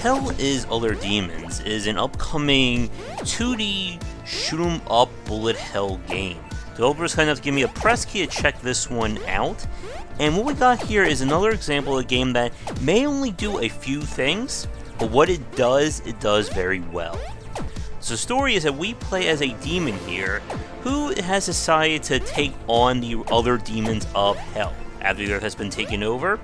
Hell is Other Demons is an upcoming 2D shoot-'em-up bullet hell game. Developers kind enough to give me a press key to check this one out, and what we got here is another example of a game that may only do a few things, but what it does very well. So the story is that we play as a demon here who has decided to take on the other demons of hell after the earth has been taken over,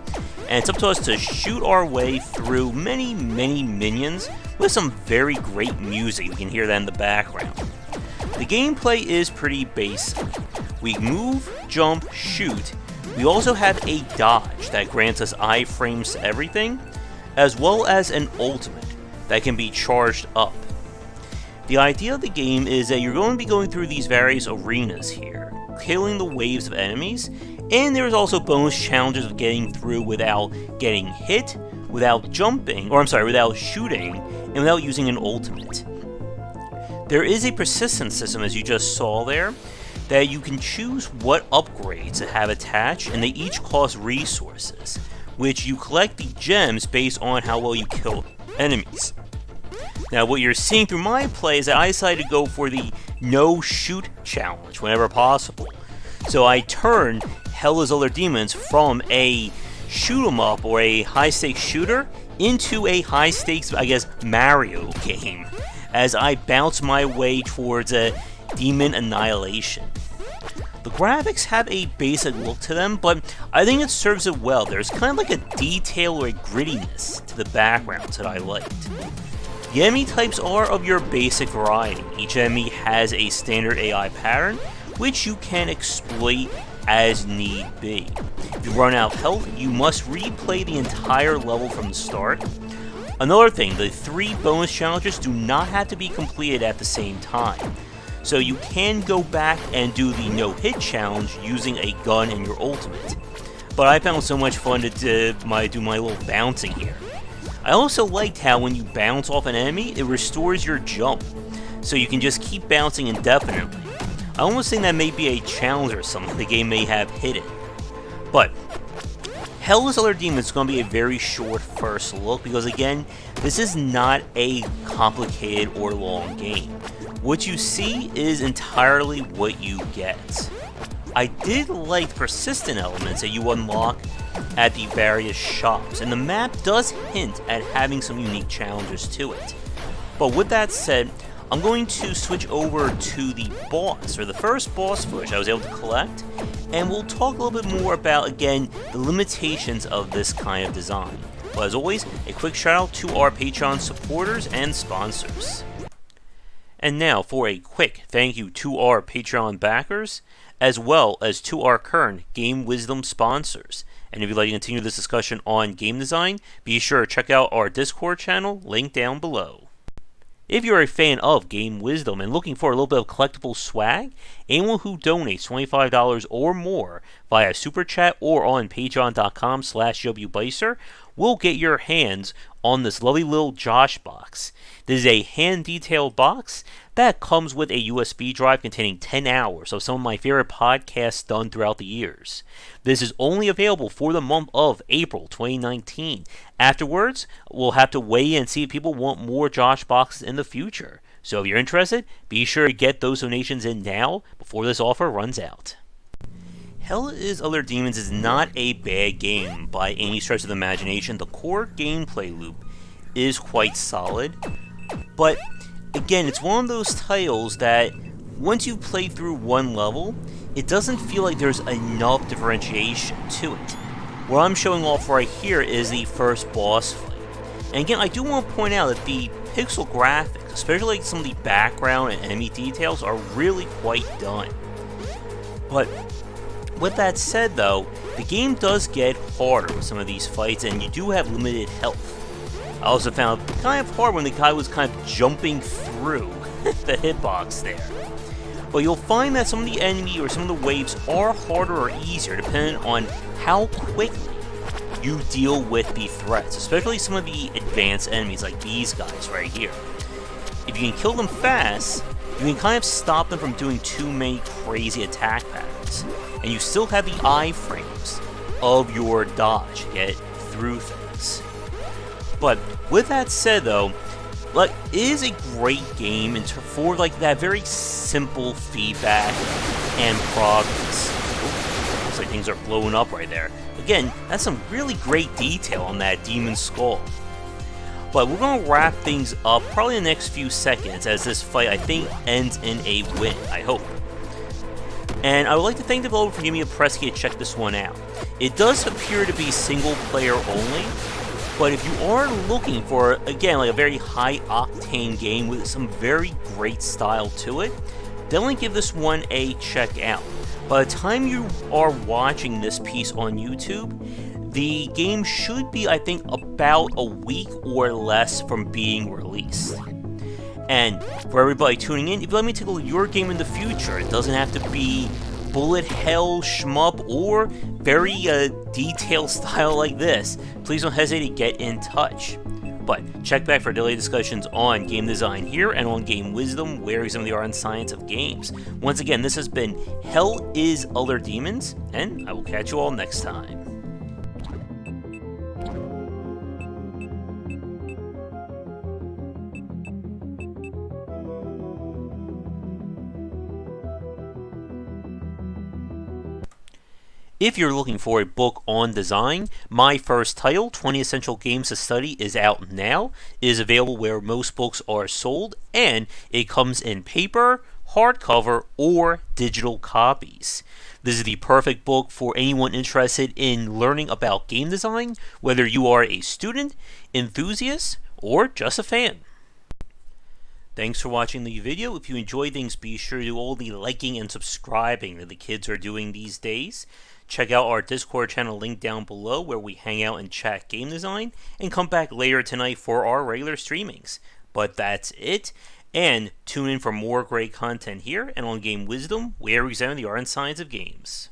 and it's up to us to shoot our way through many minions with some very great music. You can hear that in the background. The gameplay is pretty basic. We move, jump, shoot. We also have a dodge that grants us iframes to everything, as well as an ultimate that can be charged up. The idea of the game is that you're going to be going through these various arenas here, killing the waves of enemies, and there's also bonus challenges of getting through without getting hit, without without shooting, and without using an ultimate. There is a persistence system, as you just saw there, that you can choose what upgrades to have attached, and they each cost resources, which you collect the gems based on how well you kill enemies. Now, what you're seeing through my play is that I decided to go for the no shoot challenge whenever possible. So I turned Hell is Other Demons from a shoot 'em up or a high stakes shooter into a high stakes, Mario game, as I bounce my way towards a demon annihilation. The graphics have a basic look to them, but I think it serves it well. There's kind of like a detail or a grittiness to the backgrounds that I liked. The enemy types are of your basic variety. Each enemy has a standard AI pattern, which you can exploit as need be. If you run out of health, you must replay the entire level from the start. Another thing, the 3 bonus challenges do not have to be completed at the same time. So you can go back and do the no-hit challenge using a gun and your ultimate. But I found so much fun to do my little bouncing here. I also liked how when you bounce off an enemy, it restores your jump, so you can just keep bouncing indefinitely. I almost think that may be a challenge or something the game may have hidden. But Hell is Other Demons is going to be a very short first look because, again, this is not a complicated or long game. What you see is entirely what you get. I did like the persistent elements that you unlock at the various shops, and the map does hint at having some unique challenges to it. But with that said, I'm going to switch over to the boss, or the first boss for which I was able to collect, and we'll talk a little bit more about, again, the limitations of this kind of design. But as always, a quick shout out to our Patreon supporters and sponsors. And now for a quick thank you to our Patreon backers, as well as to our current Game Wisdom sponsors. And if you'd like to continue this discussion on game design, be sure to check out our Discord channel, linked down below. If you're a fan of Game Wisdom and looking for a little bit of collectible swag, anyone who donates $25 or more via Super Chat or on patreon.com/JoshBycer will get your hands on this lovely little Josh box. This is a hand-detailed box that comes with a USB drive containing 10 hours of some of my favorite podcasts done throughout the years. This is only available for the month of April 2019. Afterwards, we'll have to weigh in and see if people want more Josh boxes in the future. So if you're interested, be sure to get those donations in now before this offer runs out. Hell is Other Demons is not a bad game by any stretch of the imagination. The core gameplay loop is quite solid, but again, it's one of those titles that once you play through one level, it doesn't feel like there's enough differentiation to it. What I'm showing off right here is the first boss fight. And again, I do want to point out that the pixel graphics, especially like some of the background and enemy details, are really quite done. But with that said though, the game does get harder with some of these fights and you do have limited health. I also found it kind of hard when the guy was kind of jumping through the hitbox there. But you'll find that some of the enemy or some of the waves are harder or easier depending on how quickly you deal with the threats, especially some of the advanced enemies like these guys right here. If you can kill them fast, you can kind of stop them from doing too many crazy attack patterns, and you still have the iframes of your dodge to get through things. But with that said, though, like, it is a great game for like that very simple feedback and progress. Ooh, looks like things are blowing up right there. Again, that's some really great detail on that demon skull. But we're going to wrap things up probably in the next few seconds, as this fight, I think, ends in a win, I hope. And I would like to thank the developer for giving me a press key to check this one out. It does appear to be single player only, but if you are looking for, again, like a very high octane game with some very great style to it, definitely give this one a check out. By the time you are watching this piece on YouTube, the game should be, I think, about a week or less from being released. And for everybody tuning in, if you let me take a look at your game in the future, it doesn't have to be bullet hell, shmup, or very detailed style like this, please don't hesitate to get in touch. But check back for daily discussions on game design here and on Game Wisdom, where some of the art and science of games. Once again, this has been Hell is Other Demons, and I will catch you all next time. If you're looking for a book on design, my first title, 20 Essential Games to Study, is out now. It is available where most books are sold, and it comes in paper, hardcover, or digital copies. This is the perfect book for anyone interested in learning about game design, whether you are a student, enthusiast, or just a fan. Thanks for watching the video. If you enjoyed things, be sure to do all the liking and subscribing that the kids are doing these days. Check out our Discord channel linked down below, where we hang out and chat game design, and come back later tonight for our regular streamings. But that's it, and tune in for more great content here and on Game Wisdom, where we examine the art and science of games.